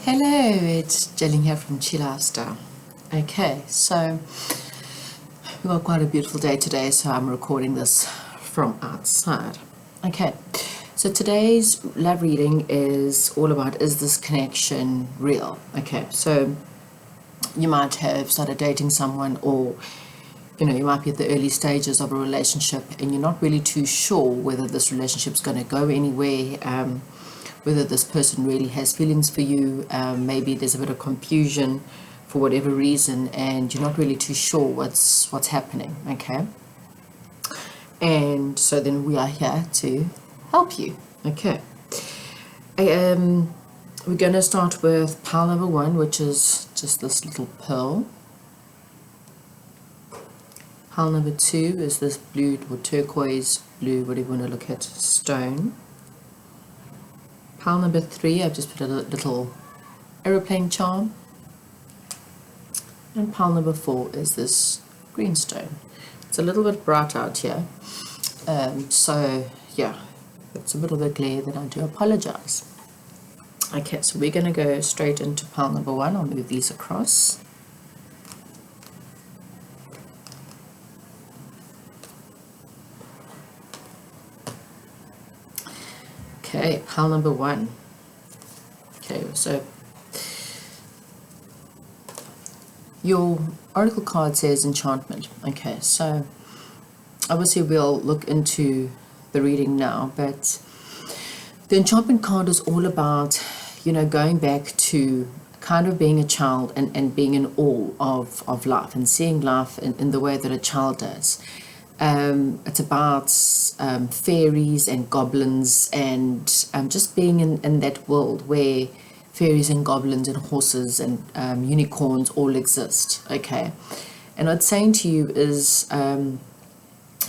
Hello, it's Jillian here from Chill Lifestyle. Okay, so we've got quite a beautiful day today, so I'm recording this from outside. Okay, so today's love reading is all about, is this connection real? Okay, so you might have started dating someone, or you might be at the early stages of a relationship and you're not really too sure whether this relationship's going to go anywhere, whether this person really has feelings for you. Maybe there's a bit of confusion for whatever reason and you're not really too sure what's happening. Okay, and so then we are here to help you. Okay, we're going to start with pile number 1, which is just this little pearl. Pile number 2 is this blue or turquoise blue, whatever you want to look at, stone. Pile number 3, I've just put a little aeroplane charm. And pile number 4 is this green stone. It's a little bit bright out here, so yeah, it's a little bit glare, then I do apologize. Okay, so we're going to go straight into pile number 1. I'll move these across. Okay, pile number 1. Okay, so your oracle card says enchantment. Okay, so obviously we'll look into the reading now, but the enchantment card is all about, going back to kind of being a child and being in awe of life and seeing life in the way that a child does. It's about fairies and goblins and just being in that world where fairies and goblins and horses and unicorns all exist. Okay, and what it's saying to you is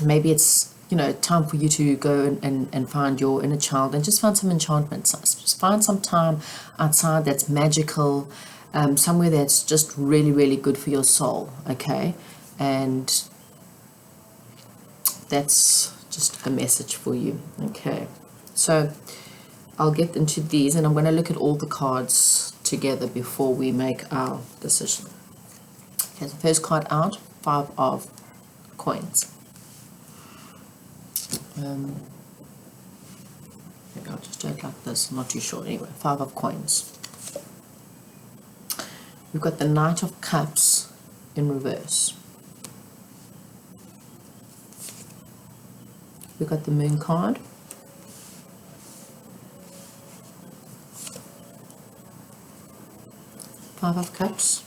maybe it's time for you to go and find your inner child and just find some enchantment. Just find some time outside that's magical, somewhere that's just really, really good for your soul. Okay, and that's just a message for you. Okay, so I'll get into these and I'm going to look at all the cards together before we make our decision. Okay, so first card out, 5 of coins. Maybe I'll just do it like this, I'm not too sure. Anyway, 5 of coins. We've got the Knight of Cups in reverse. We've got the Moon card. Five of Cups.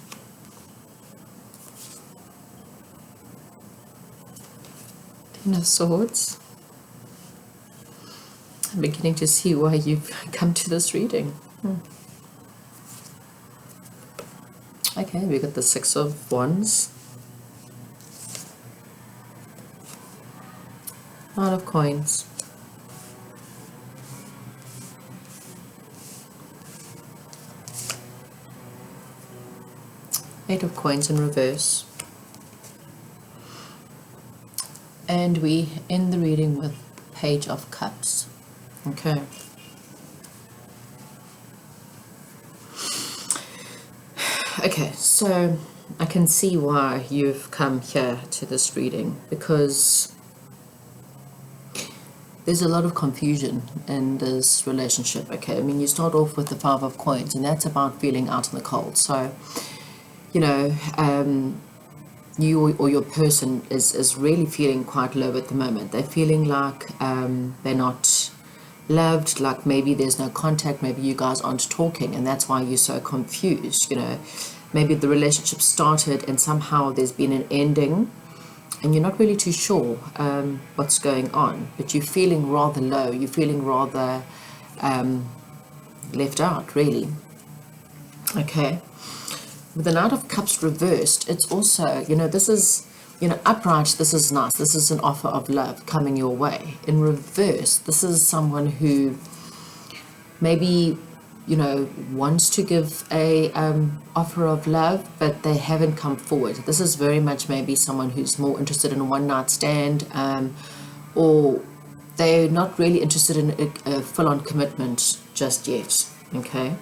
Ten of Swords. I'm beginning to see why you've come to this reading. Okay, we've got the 6 of Wands. 9 of Coins. Eight of Coins in reverse. And we end the reading with Page of Cups. Okay. Okay, so I can see why you've come here to this reading, because there's a lot of confusion in this relationship. Okay, I mean, you start off with the 5 of Coins, and that's about feeling out in the cold. So, you or your person is really feeling quite low at the moment. They're feeling like they're not loved, like maybe there's no contact, maybe you guys aren't talking, and that's why you're so confused. Maybe the relationship started and somehow there's been an ending, and you're not really too sure what's going on, but you're feeling rather low, you're feeling rather left out, really. Okay, with the Knight of Cups reversed, it's also, this is, upright, this is nice, this is an offer of love coming your way. In reverse, this is someone who maybe, wants to give a offer of love, but they haven't come forward. This is very much maybe someone who's more interested in a one-night stand, or they're not really interested in a full-on commitment just yet. Okay,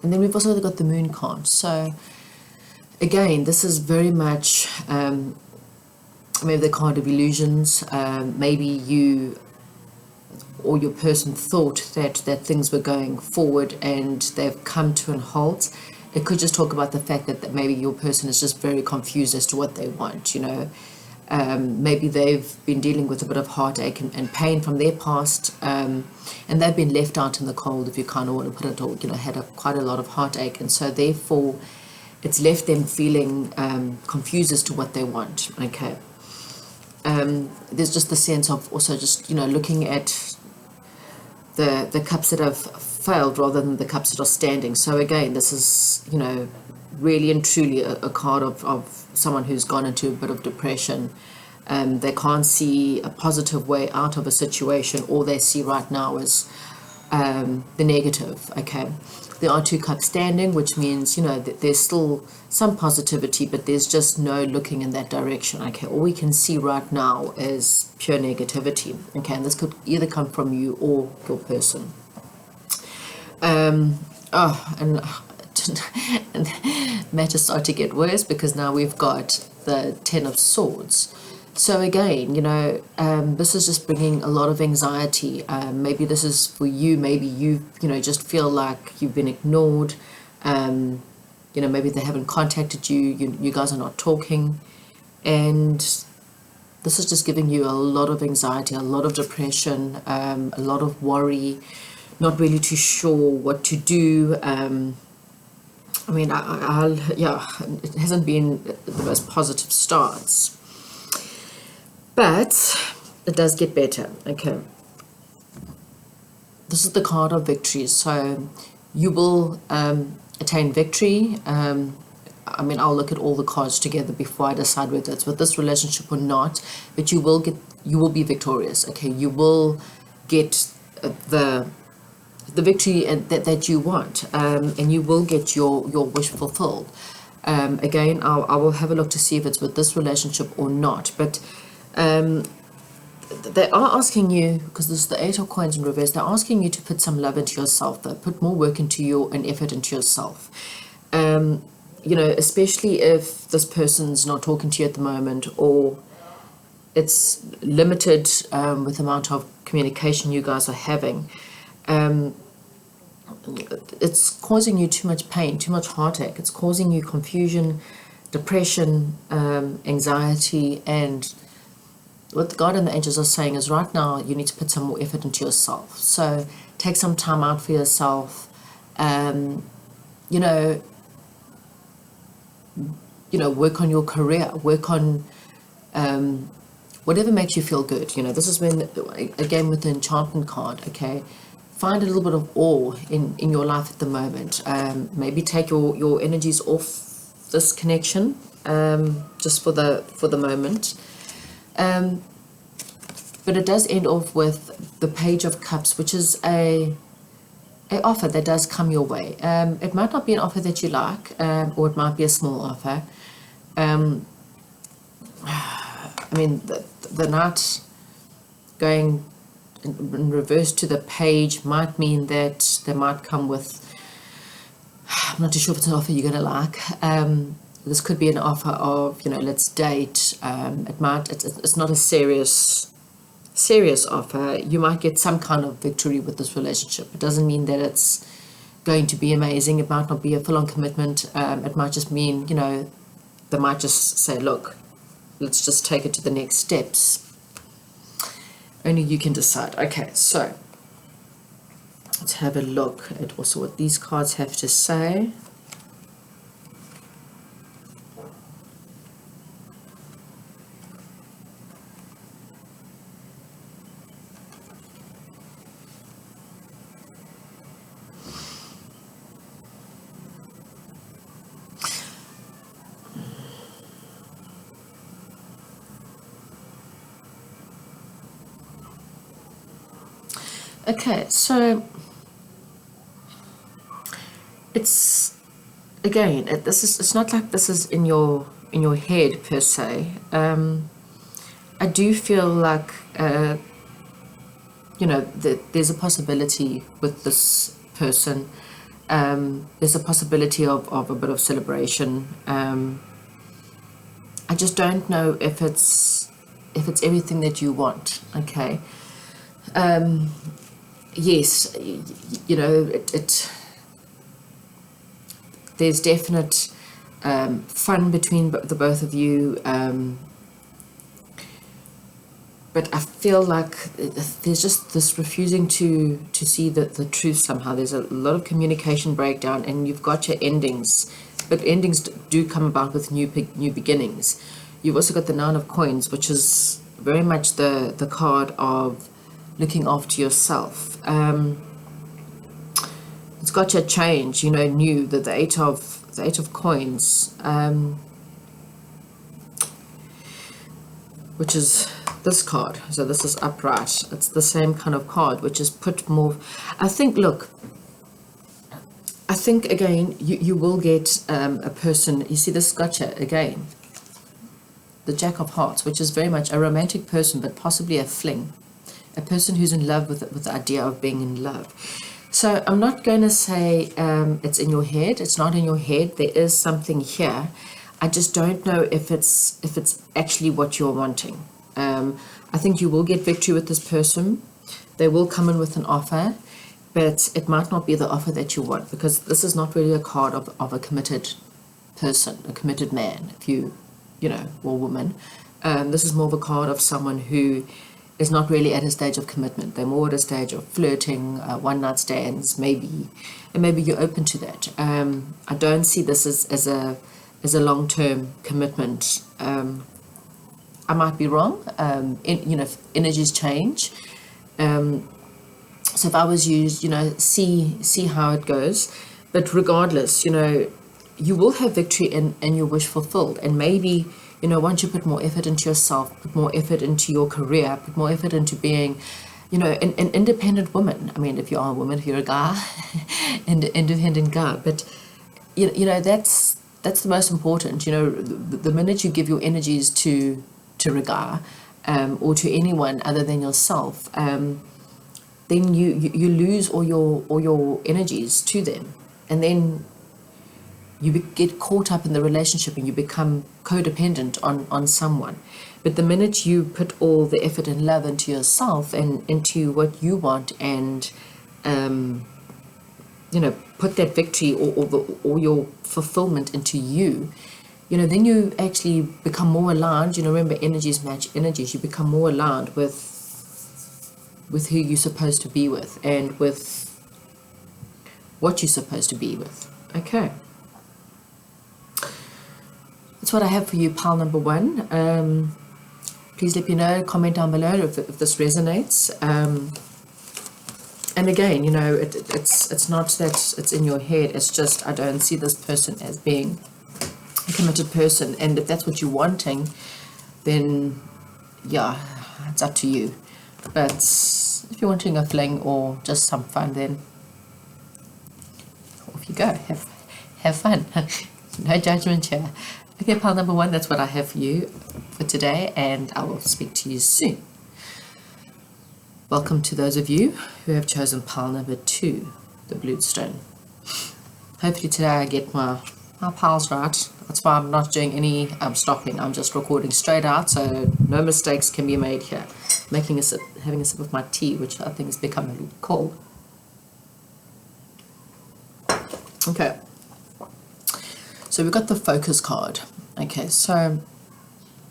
And then we've also got the moon card. So again, this is very much maybe the card of illusions. Maybe you or your person thought that things were going forward and they've come to a halt. It could just talk about the fact that maybe your person is just very confused as to what they want, maybe they've been dealing with a bit of heartache and pain from their past, and they've been left out in the cold, if you kind of want to put it, or had quite a lot of heartache, and so therefore it's left them feeling confused as to what they want. Okay. There's just the sense of also just looking at the cups that have failed rather than the cups that are standing. So again, this is really and truly a card of someone who's gone into a bit of depression. They can't see a positive way out of a situation. All they see right now is the negative. Okay, there are 2 cups standing, which means that there's still some positivity, but there's just no looking in that direction. Okay, all we can see right now is pure negativity. Okay, and this could either come from you or your person. And matters start to get worse, because now we've got the 10 of Swords. So again, this is just bringing a lot of anxiety. Maybe this is for you. Maybe you just feel like you've been ignored. Maybe they haven't contacted you. You guys are not talking, and this is just giving you a lot of anxiety, a lot of depression, a lot of worry, not really too sure what to do. It hasn't been the most positive starts. But it does get better. Okay. This is the card of victory. So you will attain victory. I'll look at all the cards together before I decide whether it's with this relationship or not. But you will be victorious. Okay. You will get the victory that you want, and you will get your wish fulfilled. Again, I will have a look to see if it's with this relationship or not. But they are asking you, because this is the 8 of Coins in reverse, they're asking you to put some love into yourself, though. Put more work into and effort into yourself. Especially if this person's not talking to you at the moment, or it's limited with the amount of communication you guys are having. It's causing you too much pain, too much heartache. It's causing you confusion, depression, anxiety, and what the God and the angels are saying is right now you need to put some more effort into yourself. So take some time out for yourself. Work on your career, work on whatever makes you feel good. This is when, again, with the enchantment card, okay, find a little bit of awe in your life at the moment. Maybe take your energies off this connection, just for the moment. But it does end off with the Page of Cups, which is a offer that does come your way. It might not be an offer that you like, or it might be a small offer. The Knight going in reverse to the Page might mean that they might come with, I'm not too sure if it's an offer you're going to like. This could be an offer of, let's date. It's not a serious offer. You might get some kind of victory with this relationship. It doesn't mean that it's going to be amazing. It might not be a full-on commitment. It might just mean, they might just say, look, let's just take it to the next steps. Only you can decide. Okay, so let's have a look at also what these cards have to say. Okay, so it's again, it's not like this is in your head per se. I do feel like that there's a possibility with this person. There's a possibility of a bit of celebration. I just don't know if it's everything that you want. Okay. Yes, you know, there's definite fun between the both of you, but I feel like there's just this refusing to see the truth somehow. There's a lot of communication breakdown, and you've got your endings, but endings do come about with new beginnings. You've also got the Nine of Coins, which is very much the card of looking after yourself. It's got your change, you know, new, the eight of coins, which is this card. So this is upright. It's the same kind of card, which is put more. I think, look, I think again, you will get a person. You see, this got you again, the Jack of Hearts, which is very much a romantic person, but possibly a fling, a person who's in love with the idea of being in love. So I'm not going to say it's in your head. It's not in your head. There is something here. I just don't know if it's actually what you're wanting. I think you will get victory with this person. They will come in with an offer, but it might not be the offer that you want, because this is not really a card of a committed person, a committed man, if you know, or woman. This is more of a card of someone who is not really at a stage of commitment. They're more at a stage of flirting, one night stands, maybe, and maybe you're open to that. I don't see this as a long-term commitment. I might be wrong. You know, energies change. So if I was you, you know, see how it goes. But regardless, you know, you will have victory and your wish fulfilled. And maybe, you know, once you put more effort into yourself, put more effort into your career, put more effort into being, you know, an independent woman. I mean, if you are a woman, if you're a guy, an independent guy. But, you know, that's the most important. You know, the minute you give your energies to Raga, or to anyone other than yourself, then you lose all your energies to them, and then you get caught up in the relationship and you become codependent on someone. But the minute you put all the effort and love into yourself and into what you want, and you know, put that victory or your fulfillment into you, you know, then you actually become more aligned. You know, remember, energies match energies. You become more aligned with who you're supposed to be with, and with what you're supposed to be with. Okay. That's what I have for you, pile number one. Please let me know, comment down below if this resonates. And again, you know, it's not that it's in your head. It's just, I don't see this person as being a committed person. And if that's what you're wanting, then yeah, it's up to you. But if you're wanting a fling or just some fun, then off you go. Have fun. No judgment here. Okay, pile number one, that's what I have for you for today, and I will speak to you soon. Welcome to those of you who have chosen pile number two, the Bloodstone. Hopefully today I get my piles right. That's why I'm not doing any stopping. I'm just recording straight out, so no mistakes can be made here. Having a sip of my tea, which I think has become a little cold. Okay. So we've got the focus card. Okay, so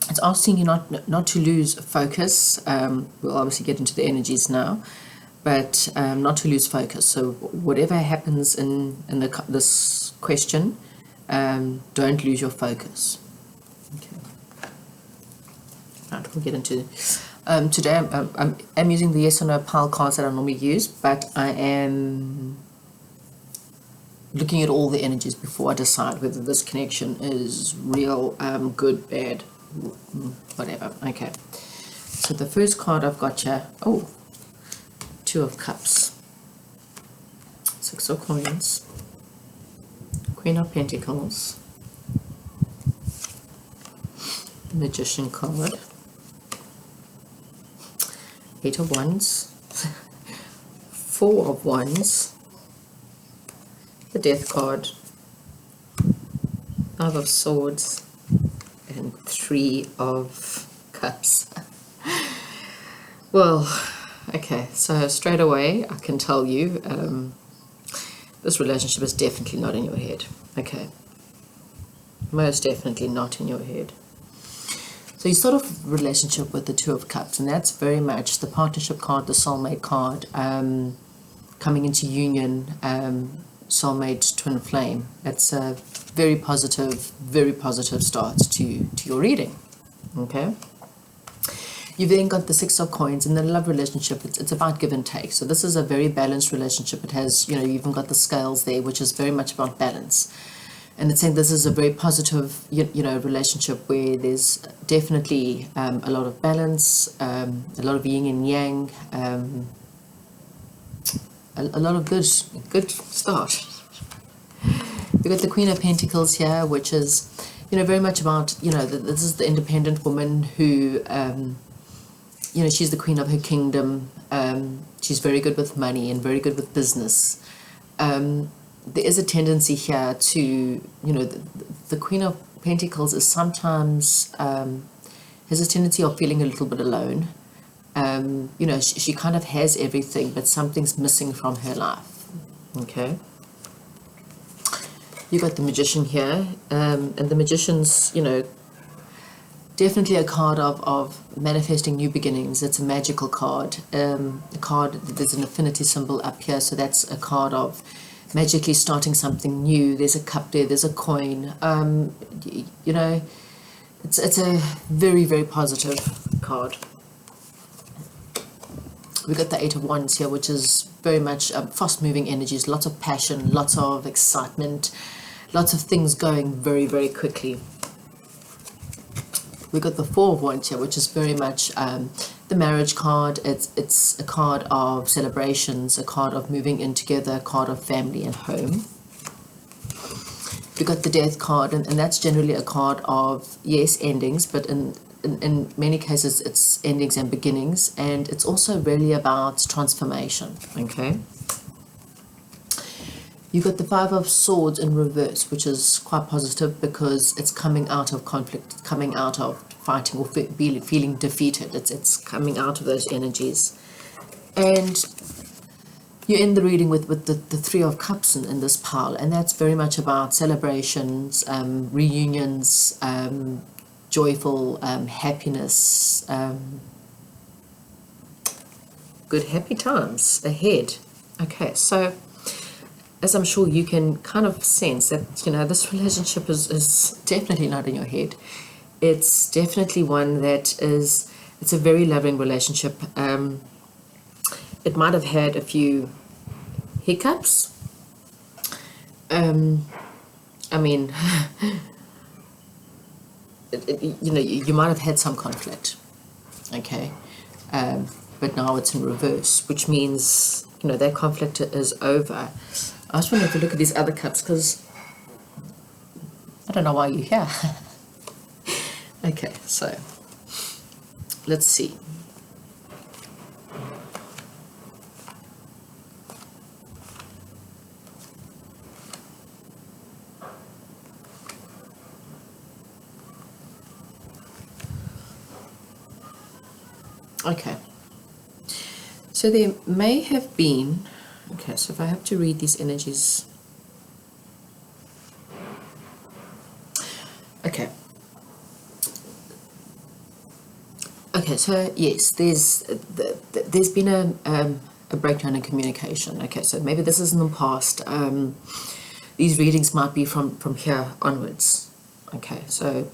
it's asking you not to lose focus. We'll obviously get into the energies now, but not to lose focus. So whatever happens in this question, don't lose your focus. Okay. Right, we'll get into today. I'm using the yes or no pile cards that I normally use, but I am looking at all the energies before I decide whether this connection is real, good, bad, whatever. Okay, so the first card I've got here, Two of Cups, Six of Coins, Queen of Pentacles, Magician card, Eight of Wands, Four of Wands, the Death card, Five of Swords, and Three of Cups. Well, okay, so straight away I can tell you this relationship is definitely not in your head. Okay, most definitely not in your head. So you start off relationship with the Two of Cups, and that's very much the partnership card, the soulmate card, coming into union, soulmate, twin flame. It's a very positive start to your reading. Okay. You've then got the Six of Coins, and the love relationship, it's about give and take. So this is a very balanced relationship. It has, you even got the scales there, which is very much about balance. And it's saying this is a very positive, relationship where there's definitely a lot of balance, a lot of yin and yang, a lot of good start. We've got the Queen of Pentacles here, which is, very much about, this is the independent woman who, she's the queen of her kingdom. She's very good with money and very good with business. There is a tendency here to, the Queen of Pentacles is sometimes, has a tendency of feeling a little bit alone. She kind of has everything, but something's missing from her life. Okay. You got the Magician here, and the Magician's, definitely a card of manifesting new beginnings. It's a magical card. A card, there's an affinity symbol up here, so that's a card of magically starting something new. There's a cup there, there's a coin. It's a very positive card. We've got the Eight of Wands here, which is very much fast-moving energies, lots of passion, lots of excitement, lots of things going very quickly. We've got the Four of Wands here, which is very much the marriage card. It's a card of celebrations, a card of moving in together, a card of family and home. We've got the Death card, and that's generally a card of, yes, endings, but in many cases it's endings and beginnings, and it's also really about transformation. Okay. You've got the Five of Swords in reverse, which is quite positive because it's coming out of conflict, it's coming out of fighting or feeling defeated. It's coming out of those energies. And you end the reading with the Three of Cups in this pile, and that's very much about celebrations, reunions, joyful happiness, good happy times ahead. Okay, so as I'm sure you can kind of sense that, this relationship is definitely not in your head. It's definitely one that is, it's a very loving relationship. It might have had a few hiccups. You might have had some conflict. Okay. But now it's in reverse, which means, that conflict is over. I just wanted to look at these other cups because I don't know why you're here. Okay, so let's see. Okay, so there may have been, okay, so if I have to read these energies, okay, so yes, there's been a breakdown in communication. Okay, so maybe this is in the past. These readings might be from here onwards. Okay, so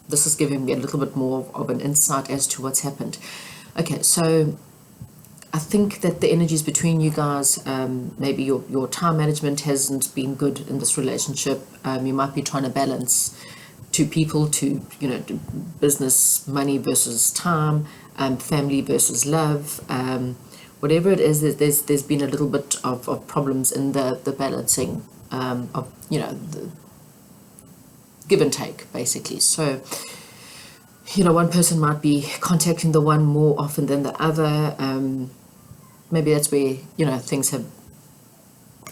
this is giving me a little bit more of an insight as to what's happened. Okay, so I think that the energies between you guys, maybe your time management hasn't been good in this relationship. You might be trying to balance two people, to business, money versus time, family versus love, whatever it is. There's been a little bit of problems in the balancing of the give and take, basically. So one person might be contacting the one more often than the other. Maybe that's where things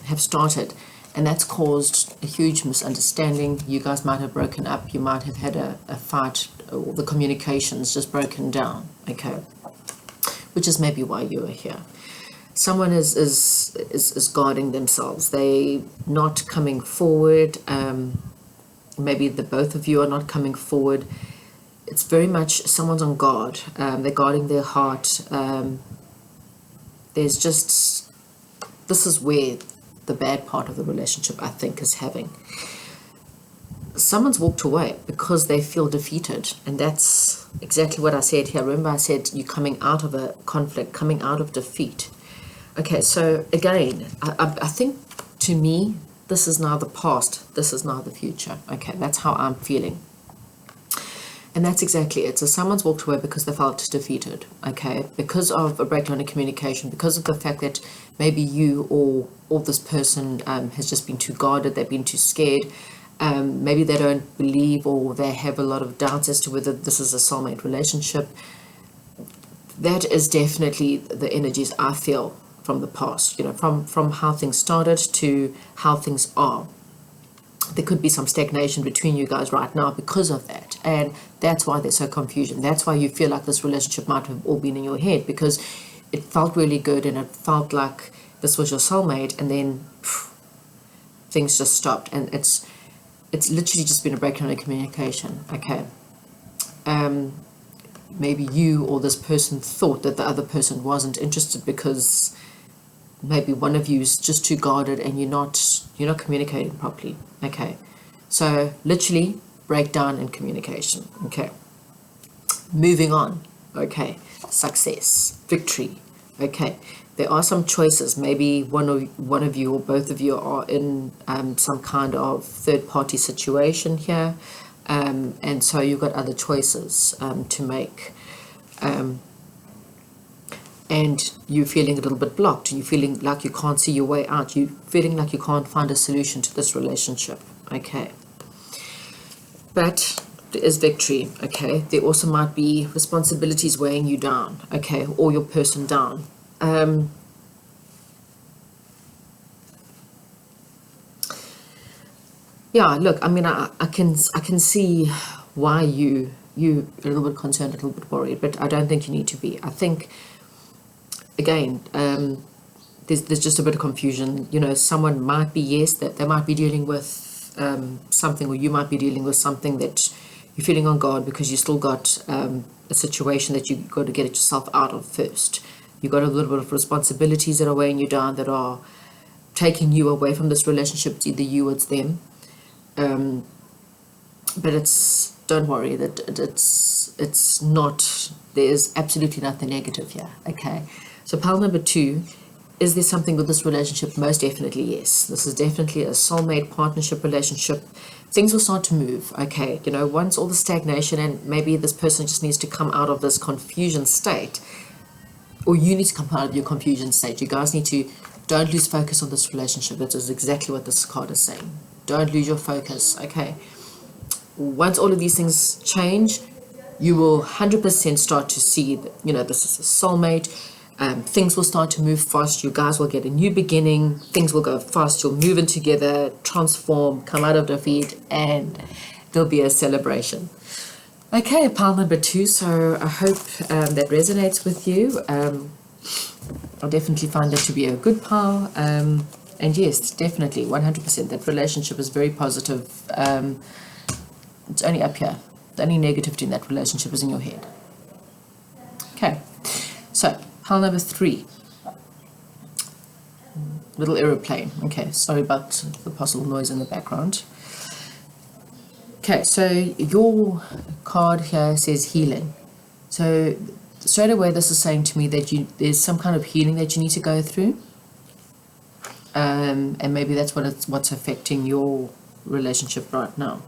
have started. And that's caused a huge misunderstanding. You guys might have broken up. You might have had a fight, or the communication's just broken down, okay? Which is maybe why you are here. Someone is guarding themselves. They not coming forward. Maybe the both of you are not coming forward. It's very much someone's on guard. They're guarding their heart. There's just, this is where the bad part of the relationship, I think, is having. Someone's walked away because they feel defeated, and that's exactly what I said here. Remember, I said you're coming out of a conflict, coming out of defeat. Okay, so again, I think, to me, this is now the past, this is now the future. Okay, that's how I'm feeling. And that's exactly it. So someone's walked away because they felt defeated, okay? Because of a breakdown in communication, because of the fact that maybe you or this person has just been too guarded, they've been too scared. Maybe they don't believe, or they have a lot of doubts as to whether this is a soulmate relationship. That is definitely the energies I feel from the past, you know, from how things started to how things are. There could be some stagnation between you guys right now because of that, and that's why there's so confusion. That's why you feel like this relationship might have all been in your head, because it felt really good and it felt like this was your soulmate, and then things just stopped, and it's literally just been a breakdown in communication. Okay, maybe you or this person thought that the other person wasn't interested because maybe one of you is just too guarded and you're not communicating properly. Okay, so literally breakdown in communication. Okay, moving on. Okay, success, victory. Okay, there are some choices. Maybe one of you or both of you are in some kind of third-party situation here, and so you've got other choices to make. And you're feeling a little bit blocked. You're feeling like you can't see your way out. You're feeling like you can't find a solution to this relationship. Okay. But there is victory. Okay. There also might be responsibilities weighing you down. Okay. Or your person down. Yeah, look, I mean, I can see why you're a little bit concerned, a little bit worried, but I don't think you need to be. I think, again, there's just a bit of confusion. You know, someone might be, yes, that they might be dealing with something, or you might be dealing with something that you're feeling on guard because you still got a situation that you've got to get yourself out of first. You've got a little bit of responsibilities that are weighing you down, that are taking you away from this relationship. It's either you or it's them. But don't worry, that it's not, there's absolutely nothing negative here. Okay, so pile number 2, is there something with this relationship? Most definitely yes. This is definitely a soulmate partnership relationship. Things will start to move. Okay, you know, once all the stagnation, and maybe this person just needs to come out of this confusion state, or you need to come out of your confusion state. You guys need to, don't lose focus on this relationship. That is exactly what this card is saying. Don't lose your focus. Okay, once all of these things change, you will 100% start to see that, you know, this is a soulmate. Things will start to move fast. You guys will get a new beginning. Things will go fast. You'll move in together, transform, come out of defeat, and there'll be a celebration. Okay, pile number 2. So I hope that resonates with you. I'll definitely find that to be a good pile. And yes, definitely, 100%. That relationship is very positive. It's only up here. The only negativity in that relationship is in your head. Okay, so pile number 3. Little aeroplane. Okay, sorry about the possible noise in the background. Okay, so your card here says healing. So straight away this is saying to me that there's some kind of healing that you need to go through. And maybe that's what's affecting your relationship right now.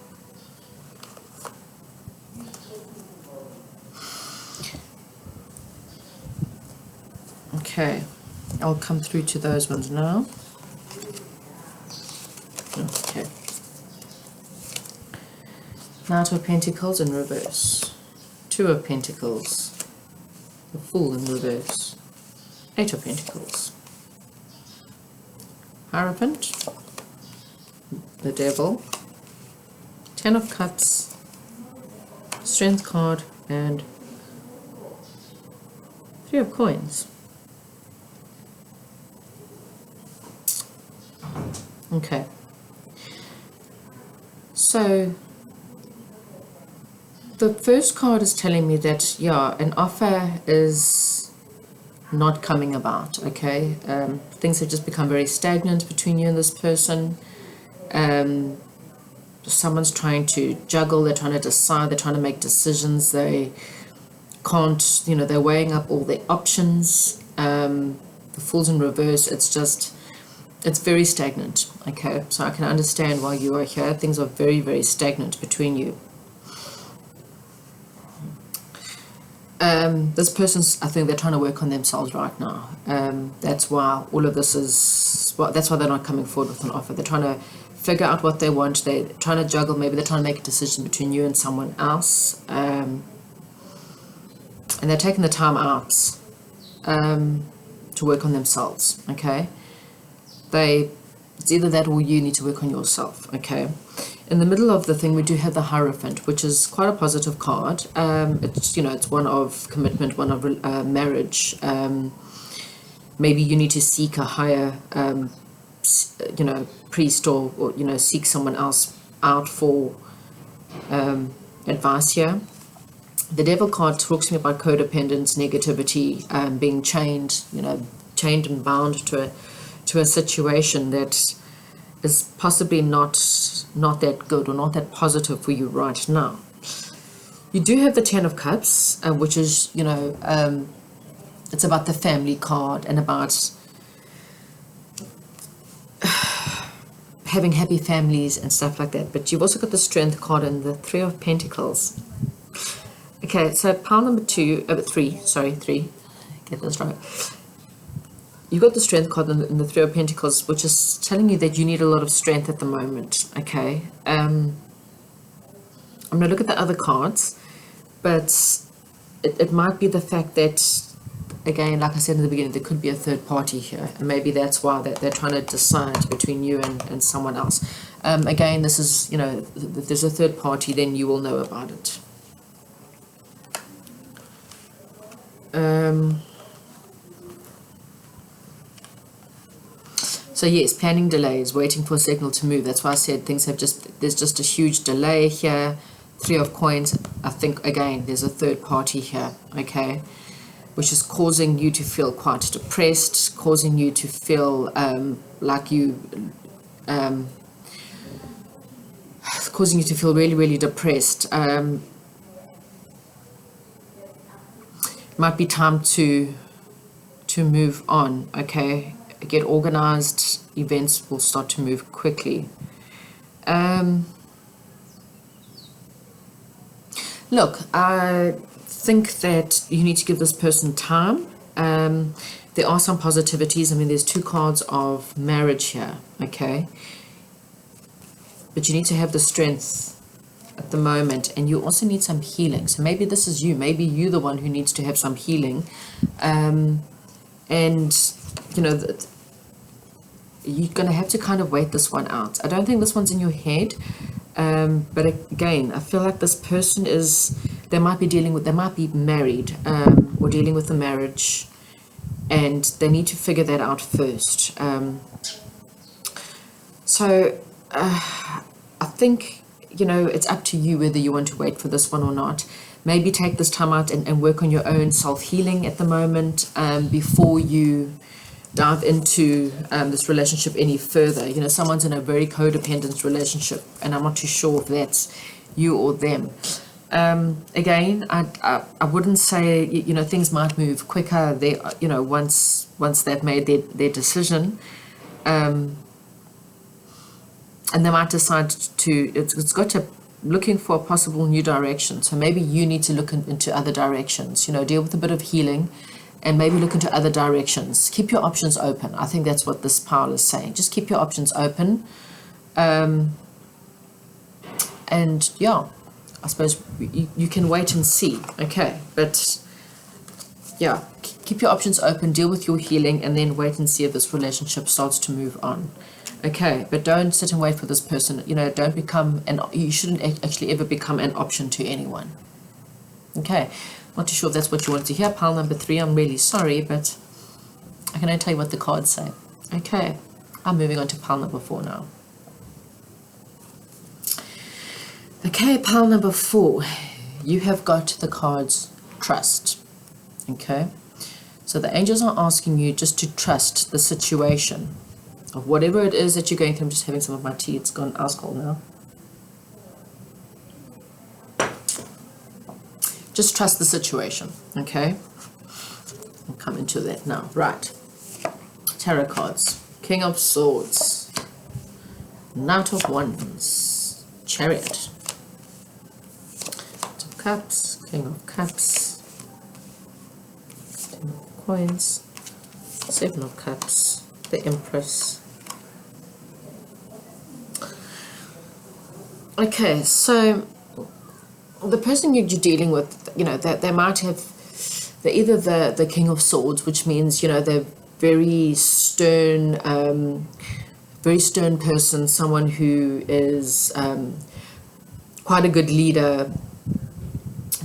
Okay, I'll come through to those ones now. Okay. Knight of Pentacles in reverse. 2 of Pentacles. The Fool in reverse. 8 of Pentacles. Hierophant. the Devil, 10 of Cups, Strength card, and 3 of Coins. Okay. So the first card is telling me that, yeah, an offer is not coming about, okay? Things have just become very stagnant between you and this person. Someone's trying to juggle, they're trying to decide, they're trying to make decisions, they can't, they're weighing up all their options. The Fool's in reverse, it's very stagnant, okay? So I can understand why you are here. Things are very, very stagnant between you. This person's, I think they're trying to work on themselves right now. That's why all of this is, that's why they're not coming forward with an offer. They're trying to figure out what they want. They're trying to juggle, maybe they're trying to make a decision between you and someone else. And they're taking the time out to work on themselves, okay? It's either that or you need to work on yourself, okay? In the middle of the thing, we do have the Hierophant, which is quite a positive card. It's one of commitment, one of marriage. Maybe you need to seek a higher, priest or seek someone else out for advice here. The Devil card talks to me about codependence, negativity, being chained and bound to a situation that is possibly not that good or not that positive for you right now. You do have the 10 of Cups, which is, it's about the family card and about having happy families and stuff like that. But you've also got the Strength card and the 3 of Pentacles. Okay, so pile number 3, get this right. You've got the Strength card and the 3 of Pentacles, which is telling you that you need a lot of strength at the moment, okay? I'm going to look at the other cards, but it might be the fact that, again, like I said in the beginning, there could be a third party here, and maybe that's why they're trying to decide between you and someone else. Again, this is, if there's a third party, then you will know about it. So yes, planning delays, waiting for a signal to move. That's why I said there's just a huge delay here. 3 of Coins, I think, again, there's a third party here, okay, which is causing you to feel quite depressed, causing you to feel causing you to feel really, really depressed. Might be time to move on, okay? Get organized, events will start to move quickly. Look, I think that you need to give this person time. There are some positivities. I mean, there's 2 cards of marriage here, okay? But you need to have the strength at the moment, and you also need some healing. So maybe this is you. Maybe you're the one who needs to have some healing. And, you're going to have to kind of wait this one out. I don't think this one's in your head. But again, I feel like this person they might be married or dealing with a marriage, and they need to figure that out first. So I think, it's up to you whether you want to wait for this one or not. Maybe take this time out and work on your own self-healing at the moment before you dive into this relationship any further. Someone's in a very codependent relationship, and I'm not too sure if that's you or them. Again, I wouldn't say, things might move quicker there, once they've made their decision. And they might decide it's got to looking for a possible new direction. So maybe you need to look into other directions, deal with a bit of healing, and maybe look into other directions. Keep your options open. I think that's what this pile is saying. Just keep your options open. And yeah, I suppose you can wait and see. Okay, but yeah, keep your options open, deal with your healing, and then wait and see if this relationship starts to move on. Okay, but don't sit and wait for this person. Don't become you shouldn't actually ever become an option to anyone. Okay, not too sure if that's what you want to hear. Pile number 3, I'm really sorry, but I can only tell you what the cards say. Okay, I'm moving on to pile number 4 now. Okay, pile number 4, you have got the cards trust. Okay, so the angels are asking you just to trust the situation of whatever it is that you're going through. I'm just having some of my tea, it's gone ice cold now. Just trust the situation, okay? I'll come into that now. Right. Tarot cards. King of Swords. Knight of Wands. Chariot. Knight of Cups. King of Cups. King of Coins. 7 of Cups. The Empress. Okay, so the person you're dealing with, they might have, they're either the King of Swords, which means, they're very stern person, someone who is quite a good leader.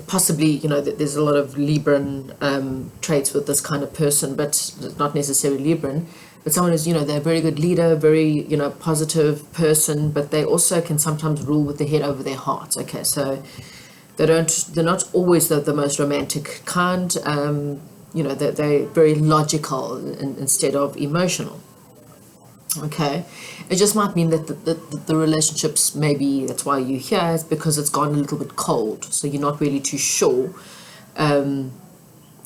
Possibly, there's a lot of Libran traits with this kind of person, but not necessarily Libran. But someone who's, they're a very good leader, very, positive person, but they also can sometimes rule with their head over their heart. Okay, so they're not always the most romantic kind. They're very logical instead of emotional. Okay, it just might mean that the relationships, maybe that's why you're here, is because it's gone a little bit cold, so you're not really too sure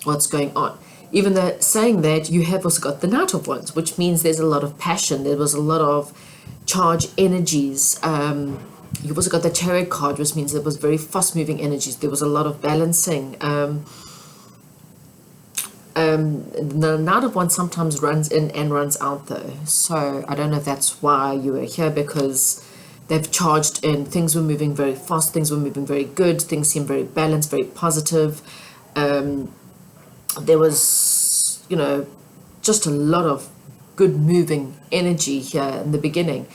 what's going on. Even though saying that, you have also got the Knight of Wands, which means there's a lot of passion, there was a lot of charged energies. You've also got the Chariot card, which means there was very fast-moving energies. There was a lot of balancing. The Knight of Wands sometimes runs in and runs out, though. So I don't know if that's why you were here, because they've charged in. Things were moving very fast. Things were moving very good. Things seemed very balanced, very positive. There was, just a lot of good moving energy here in the beginning.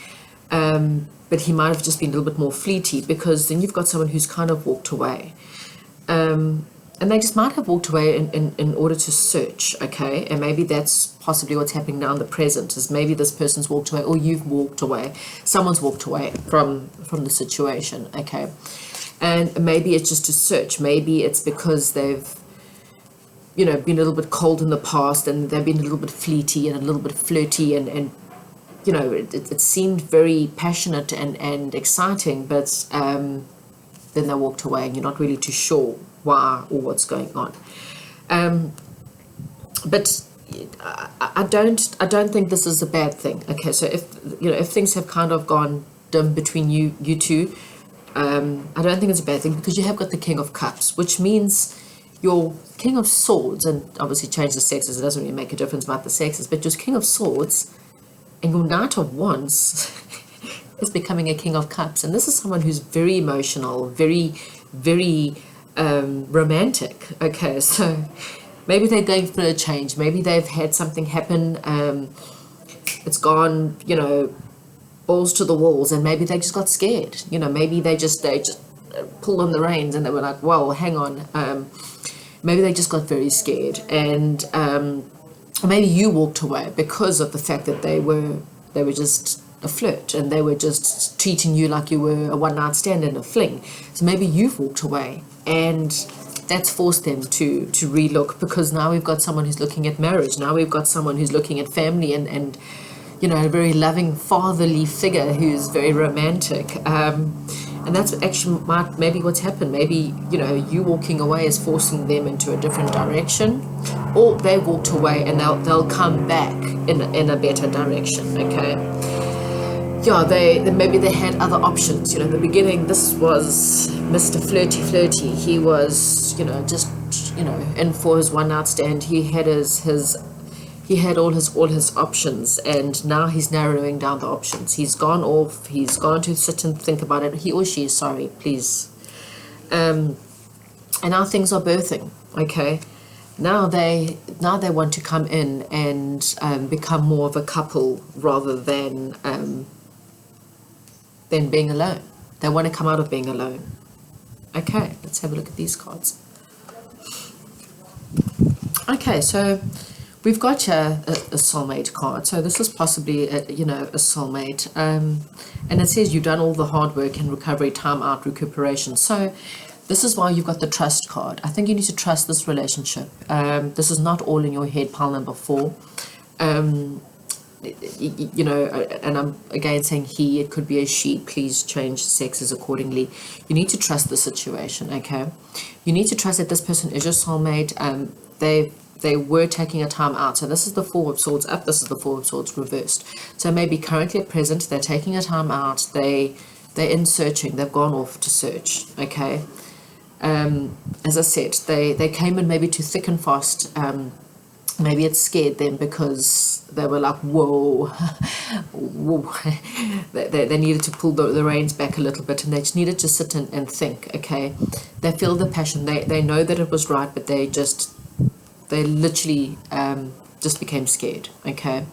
But he might have just been a little bit more fleety, because then you've got someone who's kind of walked away. And they just might have walked away in order to search, okay? And maybe that's possibly what's happening now in the present, is maybe this person's walked away, or you've walked away. Someone's walked away from the situation, okay? And maybe it's just to search. Maybe it's because they've, been a little bit cold in the past, and they've been a little bit fleety and a little bit flirty, and it seemed very passionate and exciting, but then they walked away, and you're not really too sure why or what's going on. But I don't think this is a bad thing. Okay, so if things have kind of gone dim between you two, I don't think it's a bad thing, because you have got the King of Cups, which means your King of Swords, and obviously change the sexes, it doesn't really make a difference about the sexes, but your King of Swords and your Knight of Wands is becoming a King of Cups. And this is someone who's very emotional, very, very romantic. Okay, so maybe they're going through a change. Maybe they've had something happen. It's gone, balls to the walls, and maybe they just got scared. Maybe they just pulled on the reins, and they were like, "Whoa, hang on." Maybe they just got very scared, and maybe you walked away because of the fact that they were just a flirt, and they were just treating you like you were a one-night stand and a fling. So maybe you've walked away, and that's forced them to relook, because now we've got someone who's looking at marriage. Now we've got someone who's looking at family, and a very loving fatherly figure who's very romantic. And that's actually maybe what's happened. Maybe, you walking away is forcing them into a different direction, or they walked away and they'll come back in a better direction, okay? Yeah, maybe they had other options. In the beginning, this was Mr. Flirty. He was, just, in for his one-night stand. He had he had all his options, and now he's narrowing down the options. He's gone off. He's gone to sit and think about it. He or she, sorry, please. And now things are birthing. Okay, Now they want to come in and become more of a couple rather than being alone. They want to come out of being alone. Okay, let's have a look at these cards. Okay, so we've got a soulmate card. So this is possibly a soulmate, and it says you've done all the hard work in recovery, time out, recuperation. So this is why you've got the trust card. I think you need to trust this relationship. This is not all in your head, pile number 4. And I'm again saying he, it could be a she. Please change sexes accordingly. You need to trust the situation, okay? You need to trust that this person is your soulmate. They were taking a time out. So this is the 4 of Swords up, this is the 4 of Swords reversed. So maybe currently at present, they're taking a time out, they're in searching, they've gone off to search, okay? As I said, they came in maybe too thick and fast. Maybe it scared them because they were like, whoa, whoa. They needed to pull the reins back a little bit, and they just needed to sit and think, okay? They feel the passion, they know that it was right, but they literally just became scared, okay?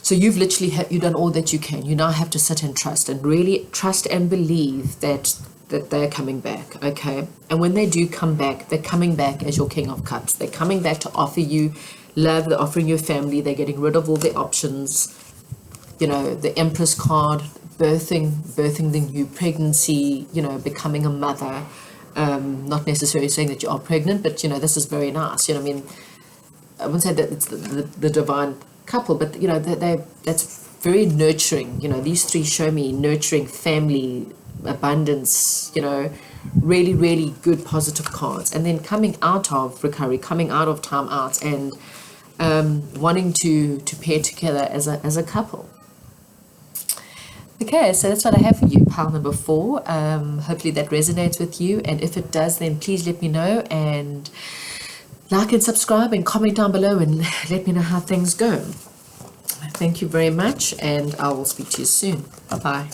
So you've literally you've done all that you can. You now have to sit and trust, and really trust and believe that they're coming back, okay? And when they do come back, they're coming back as your King of Cups. They're coming back to offer you love, they're offering you family, they're getting rid of all their options. The Empress card, birthing the new pregnancy, becoming a mother. Not necessarily saying that you are pregnant, but this is very nice. I wouldn't say that it's the divine couple, but that's very nurturing. These 3 show me nurturing, family, abundance, really, really good positive cards. And then coming out of recovery, coming out of time out, and wanting to pair together as a couple. Okay, so that's what I have for you, pile number 4. Hopefully that resonates with you, and if it does, then please let me know, and like and subscribe and comment down below and let me know how things go. Thank you very much, and I will speak to you soon. Bye-bye.